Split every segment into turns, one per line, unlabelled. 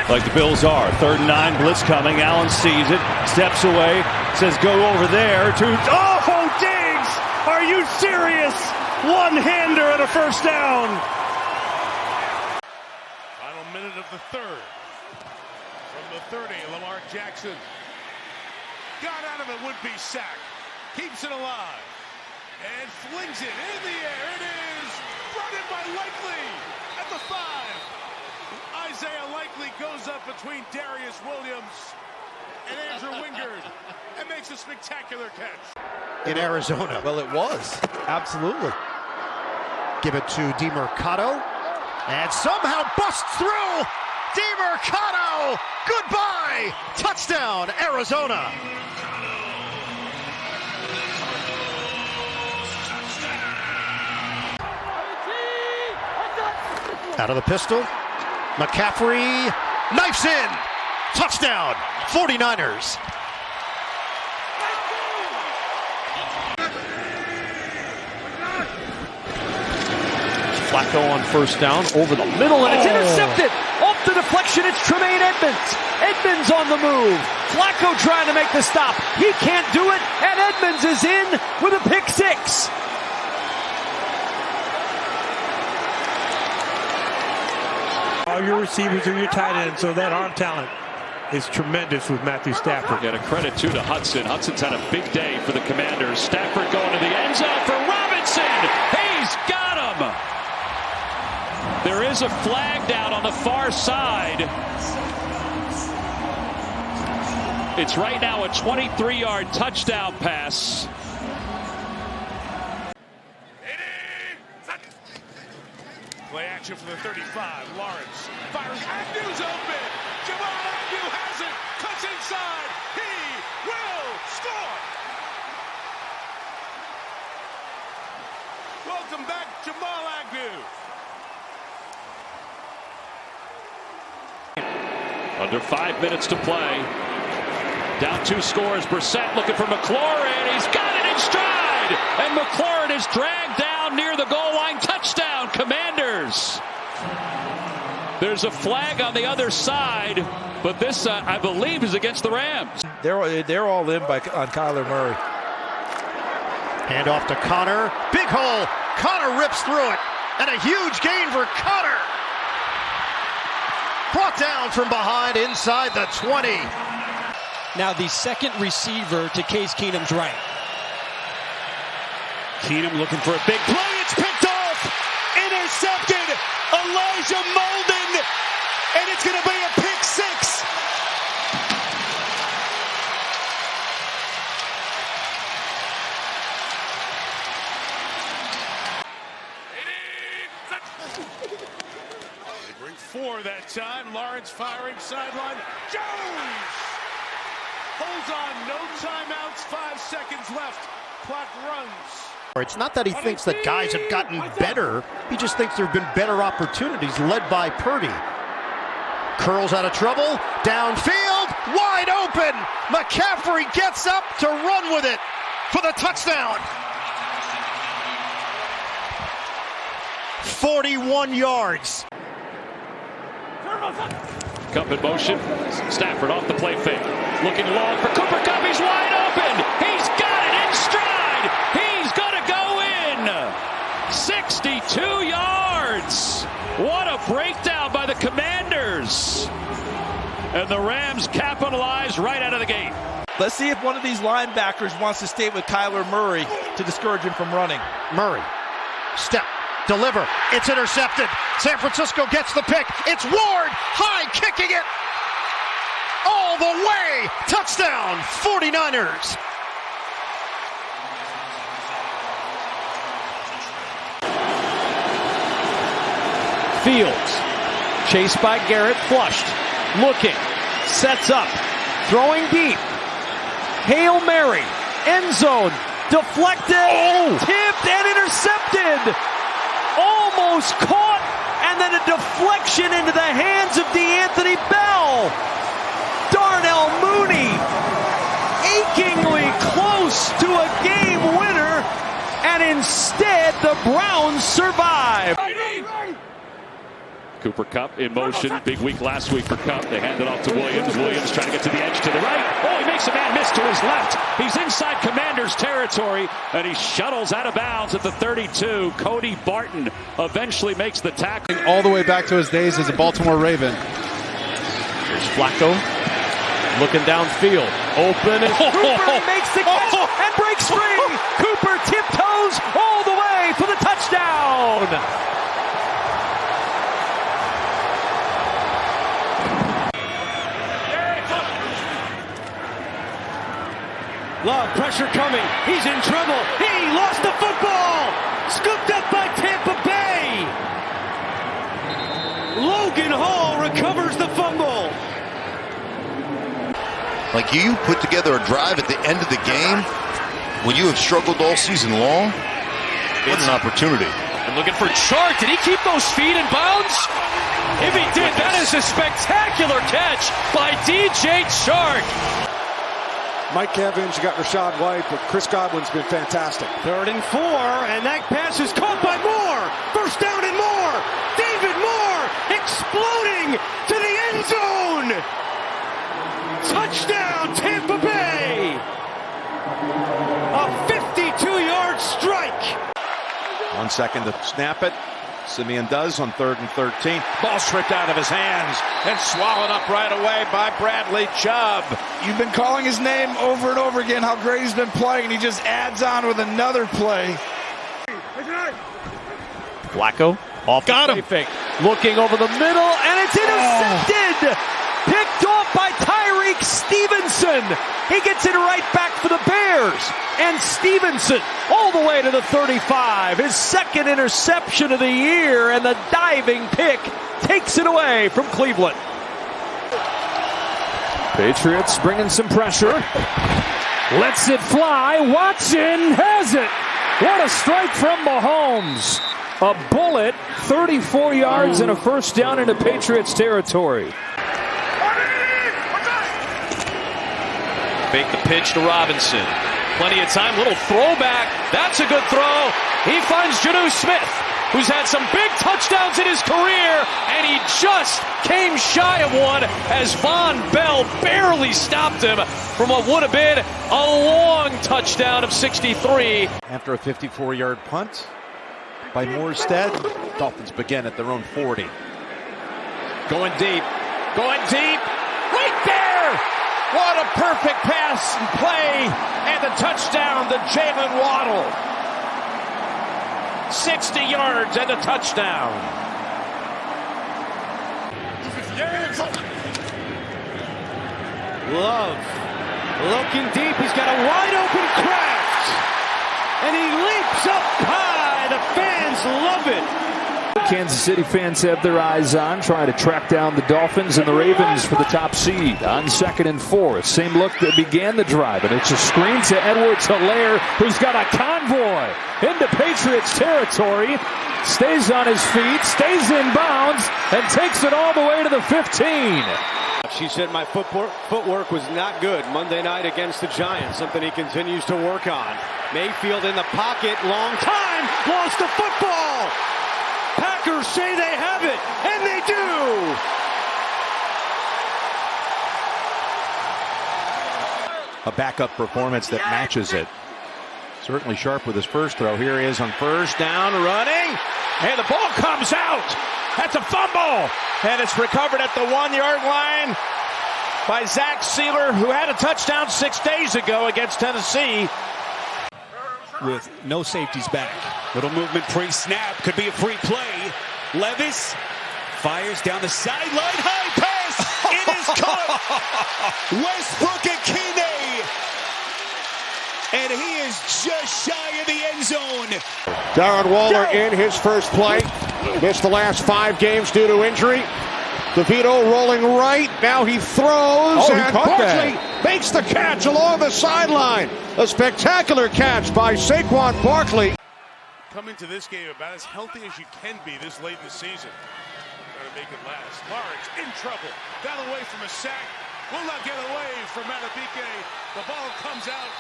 like the Bills are. 3rd and 9, blitz coming. Allen sees it, steps away, says go over there. Oh, Diggs! Are you serious? One-hander and a first down.
Final minute of the 3rd. From the 30, Lamar Jackson got out of a would-be sack. Keeps it alive. And flings it in the air. It is brought in by Likely at the 5. Isaiah Likely goes up between Darius Williams and Andrew Wingard and makes a spectacular catch.
In Arizona.
Well, it was. Absolutely.
Give it to DeMercado. And somehow busts through. DeMercado. Goodbye. Touchdown, Arizona. Out of the pistol. McCaffrey knifes in. Touchdown, 49ers.
Flacco on first down, over the middle, and it's intercepted. Off the deflection, it's Tremaine Edmunds. Edmunds on the move. Flacco trying to make the stop. He can't do it, and Edmunds is in with a pick 6.
All your receivers are your tight ends, so that arm talent is tremendous with Matthew Stafford.
And a credit too to Hudson. Hudson's had a big day for the Commanders. Stafford going to the end zone for Robinson. He's got him. There is a flag down on the far side. It's right now a 23-yard touchdown pass.
Play action for the 35. Lawrence fires. Agnew's open. Jamal Agnew has it. Cuts inside. He will score. Welcome back, Jamal Agnew.
Under 5 minutes to play. Down 2 scores. Brissett looking for McLaurin. He's got it in stride. And McLaurin is dragged down near the goal line. Touchdown, Commanders. There's a flag on the other side, but this, I believe, is against the Rams.
They're all in on Kyler Murray.
Hand off to Connor. Big hole. Connor rips through it. And a huge gain for Connor. Brought down from behind inside the 20.
Now the second receiver to Case Keenum's right.
Keenum looking for a big play. It's picked off. Intercepted. Elijah Molden. And it's going to be a pick 6.
They bring 4 that time. Lawrence firing sideline. Jones holds on. No timeouts. 5 seconds left. Clock runs.
It's not that he thinks that guys have gotten better. He just thinks there have been better opportunities led by Purdy. Curls out of trouble. Downfield. Wide open. McCaffrey gets up to run with it for the touchdown. 41 yards.
Cup in motion. Stafford off the play fake. Looking long for Cooper Kupp. He's wide open. He's got it in stride. He's going to go in. 62 yards. What a breakdown by the Commanders. And the Rams capitalize right out of the gate.
Let's see if one of these linebackers wants to stay with Kyler Murray to discourage him from running.
Murray. Step. Deliver. It's intercepted. San Francisco gets the pick. It's Ward. High kicking it. All the way. Touchdown. 49ers.
Fields. Chased by Garrett. Flushed. Looking. Sets up. Throwing deep. Hail Mary. End zone. Deflected. Tipped and intercepted. Almost caught, and then a deflection into the hands of DeAnthony Bell. Darnell Mooney achingly close to a game winner, and instead the Browns survive. Cooper Kupp in motion. Big week last week for Kupp. They hand it off to Williams. Williams trying to get to the edge to the right. Oh, he makes a man miss to his left. He's inside Commanders territory, and he shuttles out of bounds at the 32. Cody Barton eventually makes the tackle.
All the way back to his days as a Baltimore Raven. Here's Flacco looking downfield. Open, and Cooper makes the catch and breaks free. Cooper tiptoes all the way for the touchdown.
Love, pressure coming. He's in trouble. He lost the football. Scooped up by Tampa Bay. Logan Hall recovers the fumble.
Like you put together a drive at the end of the game when you have struggled all season long. What an opportunity.
And looking for Chark. Did he keep those feet in bounds? If he did, that is a spectacular catch by DJ Chark.
Mike Evans, you got Rashad White, but Chris Godwin's been fantastic.
3rd and 4, and that pass is caught by Moore. First down and more. David Moore exploding to the end zone. Touchdown, Tampa Bay. A 52-yard strike.
1 second to snap it. Simeon does on 3rd and 13. Ball stripped out of his hands and swallowed up right away by Bradley Chubb.
You've been calling his name over and over again, how great he's been playing, and he just adds on with another play.
Flacco off the play fake. Looking over the middle, and it's intercepted. Picked off by Tyreek Stevenson. He gets it right back for the Bears. And Stevenson all the way to the 35. His second interception of the year, and the diving pick takes it away from Cleveland.
Patriots bringing some pressure. Lets it fly. Watson has it. What a strike from Mahomes. A bullet, 34 yards and a first down into Patriots territory.
Fake the pitch to Robinson. Plenty of time, little throwback. That's a good throw. He finds Jonnu Smith, who's had some big touchdowns in his career, and he just came shy of one as Von Bell barely stopped him from what would have been a long touchdown of 63.
After a 54-yard punt by Morstead, Dolphins begin at their own 40. Going deep, right there! What a perfect pass and play, and the touchdown to Jalen Waddle. 60 yards and a touchdown.
Love looking deep. He's got a wide open Kraft, and he leaps up high. The fans love it.
Kansas City fans have their eyes on, trying to track down the Dolphins and the Ravens for the top seed on 2nd and 4. Same look that began the drive, and it's a screen to Edwards-Helaire, who's got a convoy into Patriots territory, stays on his feet, stays in bounds, and takes it all the way to the 15.
She said my footwork was not good Monday night against the Giants, something he continues to work on. Mayfield in the pocket, long time, lost the football. Packers say they have it, and they do.
A backup performance that matches it. Certainly sharp with his first throw. Here he is on first down, running, and the ball comes out. That's a fumble, and it's recovered at the 1-yard line by Zach Sealer, who had a touchdown 6 days ago against Tennessee.
With no safeties back. Little movement pre-snap. Could be a free play. Levis fires down the sideline. High pass. It is caught. Westbrook Akine. And he is just shy of the end zone.
Darren Waller in his first play. Missed the last 5 games due to injury. DeVito rolling right. Now he throws. And Barkley makes the catch along the sideline. A spectacular catch by Saquon Barkley.
Coming to this game about as healthy as you can be this late in the season. Trying to make it last. Lawrence in trouble. Got away from a sack. Will not get away from Matabike. The ball comes out.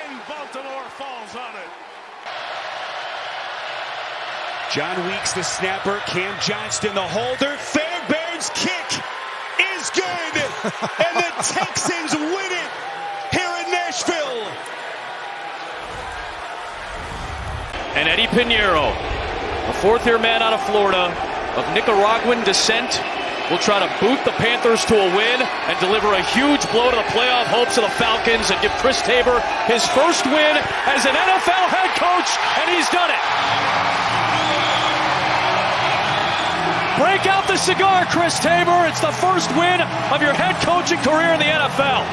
And Baltimore falls on it.
John Weeks, the snapper. Cam Johnston, the holder. Fairbairn's kick is good. And the Texans win it here in Nashville.
And Eddie Pinheiro, a fourth-year man out of Florida, of Nicaraguan descent, will try to boot the Panthers to a win and deliver a huge blow to the playoff hopes of the Falcons and give Chris Tabor his first win as an NFL head coach, and he's done it. Break out the cigar, Chris Tabor. It's the first win of your head coaching career in the NFL.